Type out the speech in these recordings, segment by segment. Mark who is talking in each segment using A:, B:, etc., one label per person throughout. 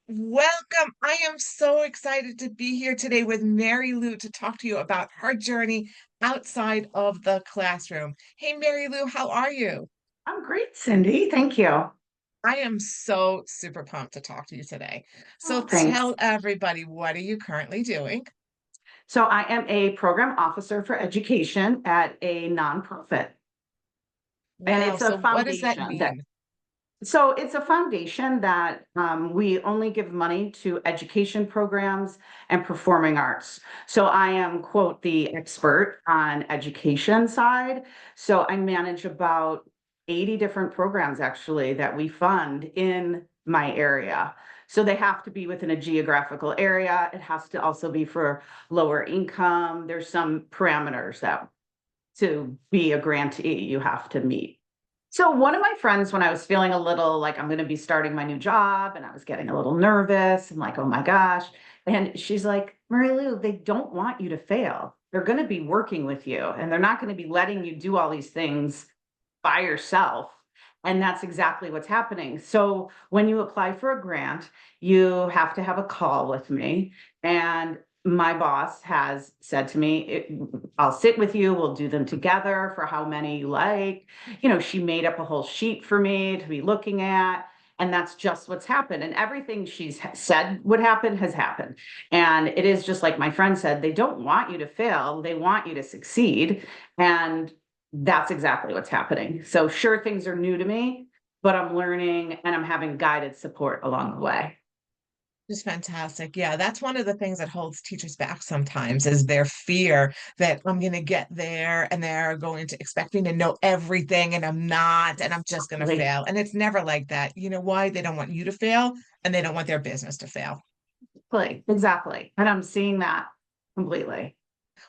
A: Welcome. I am so excited to be here today with Mary Lou to talk to you about her journey outside of the classroom. Hey, Mary Lou, how are you?
B: I'm great, Cindy. Thank you.
A: I am so super pumped to talk to you today. So
B: Oh, thanks.
A: tell everybody, what are you currently doing?
B: So I am a program officer for education at a nonprofit, and
A: Wow.
B: it's a
A: So what does that
B: foundation that
A: mean?
B: we only give money to education programs and performing arts. So I am, quote, the expert on education side. So I manage about 80 different programs actually that we fund in my area. So they have to be within a geographical area. It has to also be for lower income. There's some parameters that to be a grantee you have to meet. So one of my friends, when I was feeling a little like I'm going to be starting my new job and I was getting a little nervous, I'm like, oh my gosh. And she's like, Mary Lou, they don't want you to fail. They're going to be working with you and they're not going to be letting you do all these things by yourself. And that's exactly what's happening. So when you apply for a grant, you have to have a call with me. And my boss has said to me, I'll sit with you. We'll do them together for how many you like. She made up a whole sheet for me to be looking at. And that's just what's happened. And everything she's said would happen has happened. And it is just like my friend said, they don't want you to fail, they want you to succeed. And that's exactly what's happening. So, sure, things are new to me, but I'm learning and I'm having guided support along the way.
A: Just fantastic. Yeah, that's one of the things that holds teachers back sometimes is their fear that I'm going to get there and they're going to expect me to know everything and I'm not, and I'm just going to
B: Exactly.
A: fail. And it's never like that. You know why? They don't want you to fail and they don't want their business to fail.
B: Exactly. And I'm seeing that completely.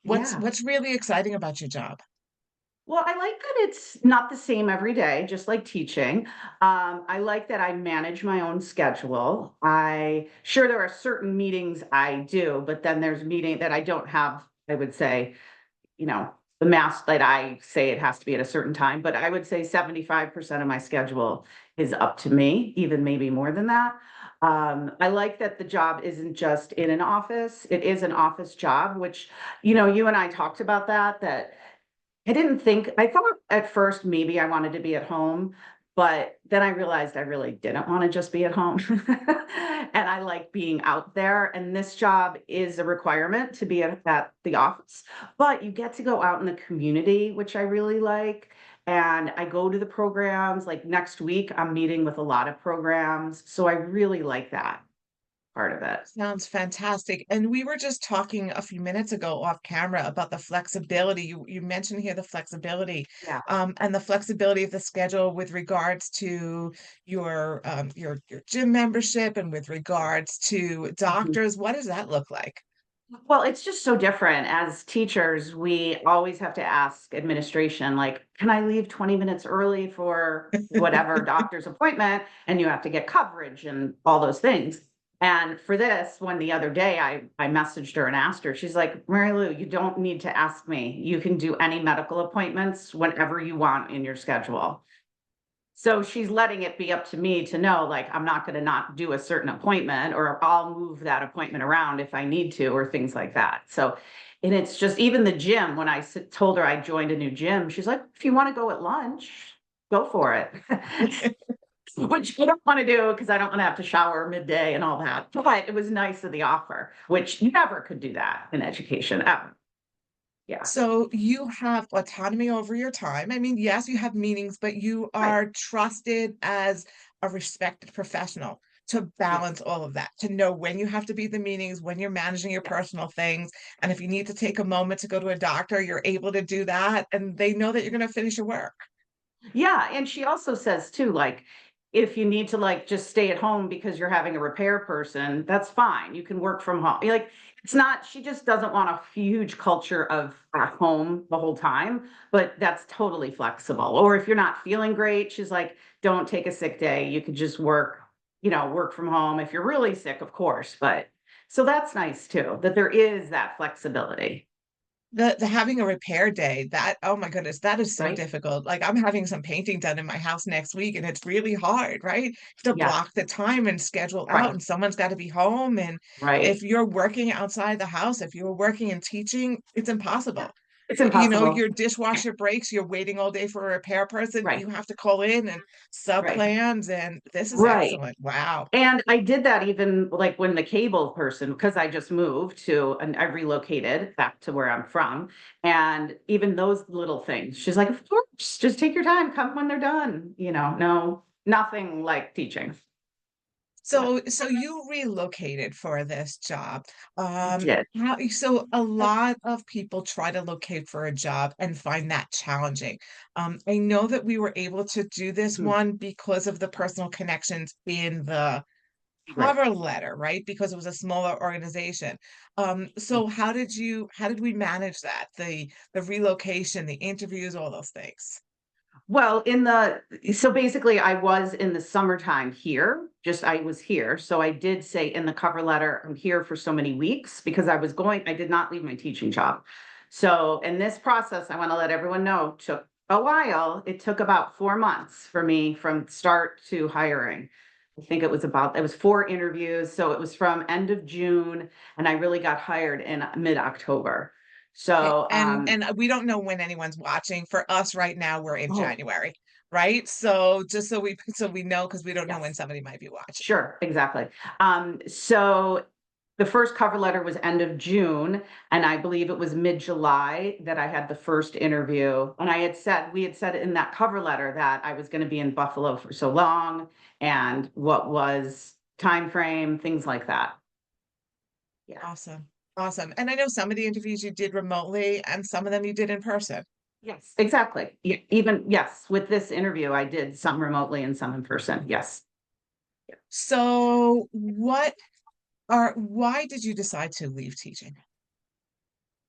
A: What's
B: Yeah.
A: what's really exciting about your job?
B: Well, I like that it's not the same every day, just like teaching. I like that I manage my own schedule. I sure there are certain meetings I do, but then there's meeting that I don't have, I would say, the mass that I say it has to be at a certain time, but I would say 75% of my schedule is up to me, even maybe more than that. I like that the job isn't just in an office, it is an office job, which, you and I talked about that I didn't think, I thought at first maybe I wanted to be at home, but then I realized I really didn't want to just be at home. And I like being out there. And this job is a requirement to be at the office, but you get to go out in the community, which I really like. And I go to the programs like next week, I'm meeting with a lot of programs. So I really like that part of it.
A: Sounds fantastic. And we were just talking a few minutes ago off camera about the flexibility. You mentioned here the flexibility,
B: Yeah.
A: and the flexibility of the schedule with regards to your gym membership and with regards to doctors. What does that look like?
B: Well, it's just so different. As teachers, we always have to ask administration, like, can I leave 20 minutes early for whatever doctor's appointment? And you have to get coverage and all those things. And for this, when the other day I messaged her and asked her, she's like, Mary Lou, you don't need to ask me. You can do any medical appointments whenever you want in your schedule. So she's letting it be up to me to know, like, I'm not going to not do a certain appointment, or I'll move that appointment around if I need to, or things like that. So, and it's just even the gym, when told her I joined a new gym, she's like, if you want to go at lunch, go for it. Which I don't want to do because I don't want to have to shower midday and all that. But it was nice of the offer, which you never could do that in education ever. Yeah.
A: So you have autonomy over your time. I mean, yes, you have meetings, but you
B: Right.
A: are trusted as a respected professional to
B: Yeah.
A: balance all of that, to know when you have to be at the meetings, when you're managing your
B: Yeah.
A: personal things. And if you need to take a moment to go to a doctor, you're able to do that. And they know that you're going to finish your work.
B: Yeah, and she also says too, like, if you need to like just stay at home because you're having a repair person, that's fine. You can work from home. Like, it's not, she just doesn't want a huge culture of at home the whole time, but that's totally flexible. Or if you're not feeling great, she's like, don't take a sick day. You could just work from home if you're really sick, of course. But so that's nice too, that there is that flexibility.
A: The having a repair day, that, oh my goodness, that is so
B: right?
A: difficult. Like, I'm having some painting done in my house next week, and it's really hard, right? To
B: Yes,
A: block the time and schedule out,
B: right,
A: and someone's got to be home. And if
B: right.
A: you're working outside the house, if you're working and teaching, it's
B: Yeah.
A: impossible.
B: It's
A: You know,
B: impossible.
A: your dishwasher breaks, you're waiting all day for a repair person,
B: Right,
A: you have to call in and sub
B: right,
A: plans, and this is
B: right.
A: excellent. Wow.
B: And I did that even like when the cable person, because I just moved to and I relocated back to where I'm from. And even those little things, she's like, of course, just take your time, come when they're done. No, nothing like teaching. Yeah,
A: So you relocated for this job.
B: I did.
A: So a lot of people try to locate for a job and find that challenging. I know that we were able to do this
B: Mhm.
A: one because of the personal connections in the
B: Right.
A: cover letter, right? Because it was a smaller organization. So how did we manage that? The relocation, the interviews, all those things.
B: Well, so basically I was in the summertime here, just I was here. So I did say in the cover letter, I'm here for so many weeks because I did not leave my teaching job. So in this process, I want to let everyone know, took a while. It took about 4 months for me from start to hiring. I think it was 4 interviews. So it was from end of June and I really got hired in mid-October.
A: Okay,
B: So,
A: and we don't know when anyone's watching. For us right now, we're in
B: oh,
A: January, right? So just so we know, because we don't know when
B: yes.
A: somebody might be watching.
B: Sure, exactly. So the first cover letter was end of June, and I believe it was mid-July that I had the first interview. And we had said in that cover letter that I was going to be in Buffalo for so long and what was time frame, things like that. Yeah.
A: Awesome. Awesome. And I know some of the interviews you did remotely and some of them you did in person.
B: Yes, exactly. Even yes, with this interview, I did some remotely and some in person. Yes.
A: So why did you decide to leave teaching?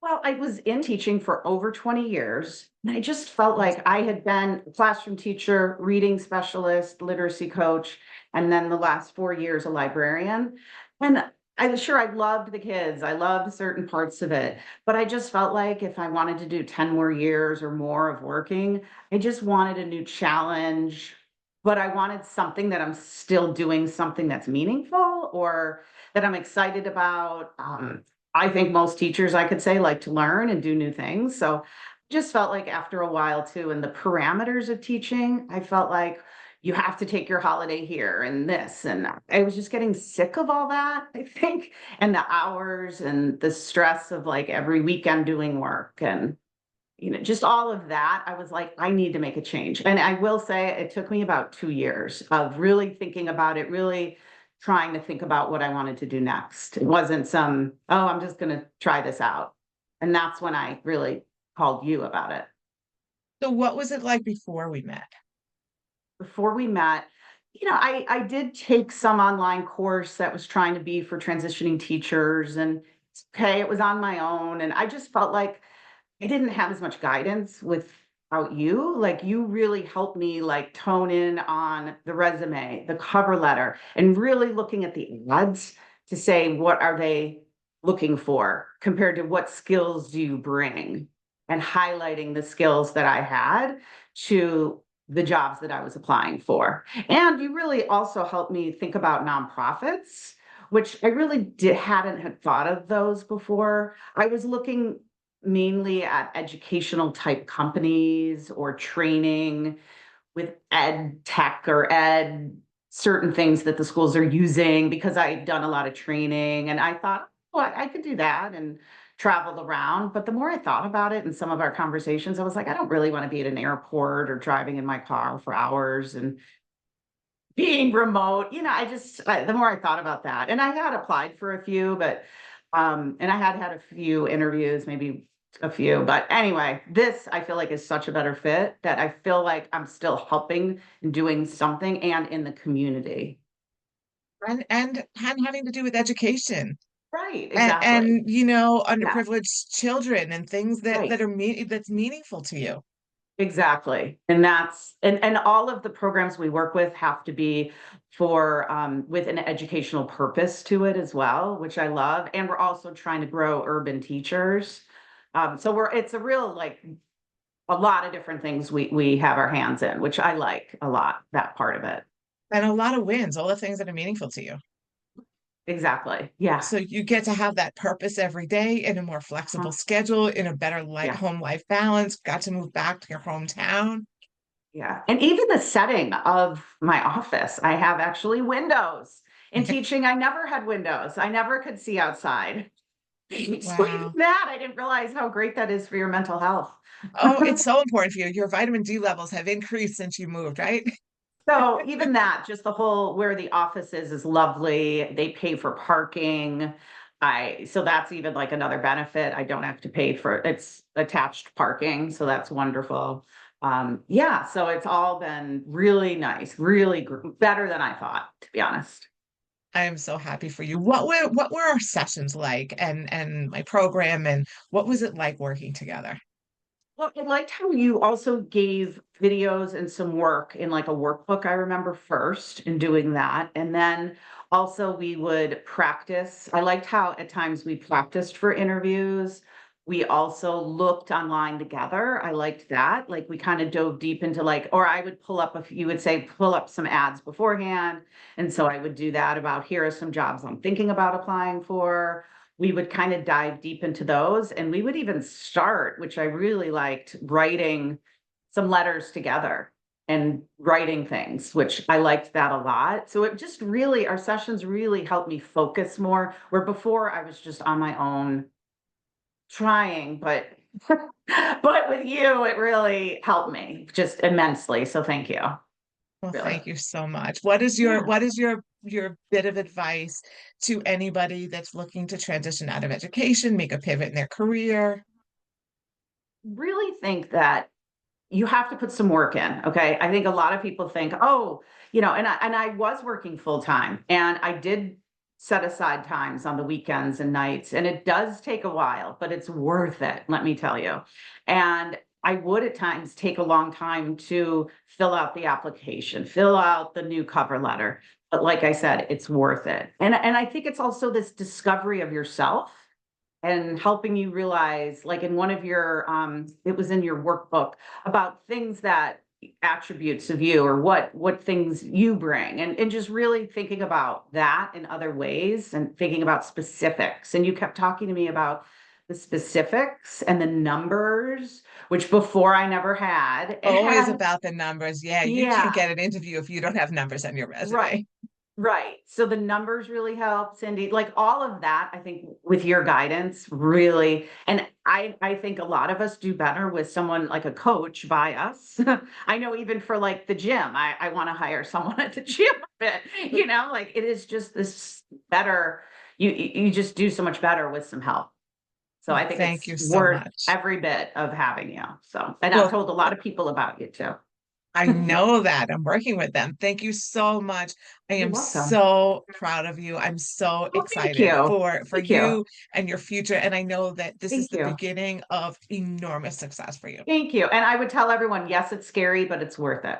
B: Well, I was in teaching for over 20 years, and I just felt like
A: Awesome.
B: I had been a classroom teacher, reading specialist, literacy coach, and then the last 4 years a librarian. And I was sure I loved the kids. I loved certain parts of it, but I just felt like if I wanted to do 10 more years or more of working, I just wanted a new challenge, but I wanted something that I'm still doing something that's meaningful or that I'm excited about. I think most teachers, I could say, like to learn and do new things. So just felt like after a while too, in the parameters of teaching, I felt like you have to take your holiday here and this. And I was just getting sick of all that, I think, and the hours and the stress of like every weekend doing work and just all of that. I was like, I need to make a change. And I will say it took me about 2 years of really thinking about it, really trying to think about what I wanted to do next. It wasn't oh, I'm just going to try this out. And that's when I really called you about it.
A: So what was it like before we met?
B: Before we met, I did take some online course that was trying to be for transitioning teachers. And okay, it was on my own. And I just felt like I didn't have as much guidance without you. Like you really helped me like tone in on the resume, the cover letter, and really looking at the ads to say what are they looking for compared to what skills do you bring and highlighting the skills that I had to the jobs that I was applying for. And you really also helped me think about nonprofits, which I really hadn't had thought of those before. I was looking mainly at educational type companies or training with ed tech or ed certain things that the schools are using because I've done a lot of training and I thought, oh, I could do that and traveled around. But the more I thought about it in some of our conversations, I was like, I don't really want to be at an airport or driving in my car for hours and being remote. The more I thought about that, and I had applied for a few, but and I had a few interviews, maybe a few, but anyway, this I feel like is such a better fit that I feel like I'm still helping and doing something and in the community.
A: And having to do with education
B: Right,
A: and
B: exactly. Yeah,
A: underprivileged children and things
B: right.
A: that's meaningful to you.
B: Exactly. And all of the programs we work with have to be for with an educational purpose to it as well, which I love. And we're also trying to grow urban teachers. So it's a real like a lot of different things we have our hands in, which I like a lot, that part of it.
A: And a lot of wins, all the things that are meaningful to you.
B: Exactly. Yeah.
A: So you get to have that purpose every day in a more flexible
B: Uh-huh.
A: schedule, in a better
B: Yeah.
A: home life balance, got to move back to your hometown.
B: Yeah. And even the setting of my office, I have actually windows. In teaching, I never had windows. I never could see outside. So even
A: Wow.
B: that, I didn't realize how great that is for your mental health.
A: Oh, it's so important for you. Your vitamin D levels have increased since you moved, right?
B: So even that, just the whole where the office is lovely. They pay for parking. So that's even like another benefit. I don't have to pay for it's attached parking, so that's wonderful. Yeah, so it's all been really nice, really better than I thought, to be honest.
A: I am so happy for you. What were our sessions like and my program and what was it like working together?
B: Well, I liked how you also gave videos and some work in like a workbook. I remember first in doing that. And then also we would practice. I liked how at times we practiced for interviews. We also looked online together. I liked that. Like we kind of dove deep into like, or I would pull up, if you would say, pull up some ads beforehand. And so I would do that about here are some jobs I'm thinking about applying for. We would kind of dive deep into those, and we would even start, which I really liked, writing some letters together and writing things, which I liked that a lot. So it just really, our sessions really helped me focus more, where before I was just on my own trying, but but with you, it really helped me just immensely. So thank you,
A: Well,
B: really.
A: thank you so much. What is
B: Yeah.
A: your bit of advice to anybody that's looking to transition out of education, make a pivot in their career?
B: Really think that you have to put some work in. Okay. I think a lot of people think, oh, and I was working full time and I did set aside times on the weekends and nights. And it does take a while, but it's worth it, let me tell you. And I would at times take a long time to fill out the application, fill out the new cover letter. But like I said, it's worth it. And I think it's also this discovery of yourself and helping you realize, like in one of your it was in your workbook about things that attributes of you or what things you bring, and just really thinking about that in other ways and thinking about specifics. And you kept talking to me about the specifics and the numbers, which before I never had.
A: Always
B: And
A: about the numbers. Yeah, you can't
B: yeah,
A: get an interview if you don't have numbers on your
B: right.
A: resume.
B: Right. So the numbers really help, Cindy. Like all of that, I think with your guidance, really, and I think a lot of us do better with someone like a coach by us. I know even for like the gym, I want to hire someone at the gym a bit, like it is just this better, you just do so much better with some help. So
A: Well,
B: I think
A: thank
B: it's
A: you so
B: worth
A: much.
B: every bit of having you. So, and I've
A: Well,
B: told a lot of people about you too.
A: I know that. I'm working with them. Thank you so much. I
B: You're
A: am
B: welcome.
A: so proud of you. I'm so
B: Well, thank
A: excited
B: you.
A: for
B: Thank you.
A: you and your future. And I know that this is
B: Thank
A: the
B: you.
A: beginning of enormous success for you.
B: Thank you. And I would tell everyone, yes, it's scary, but it's worth it.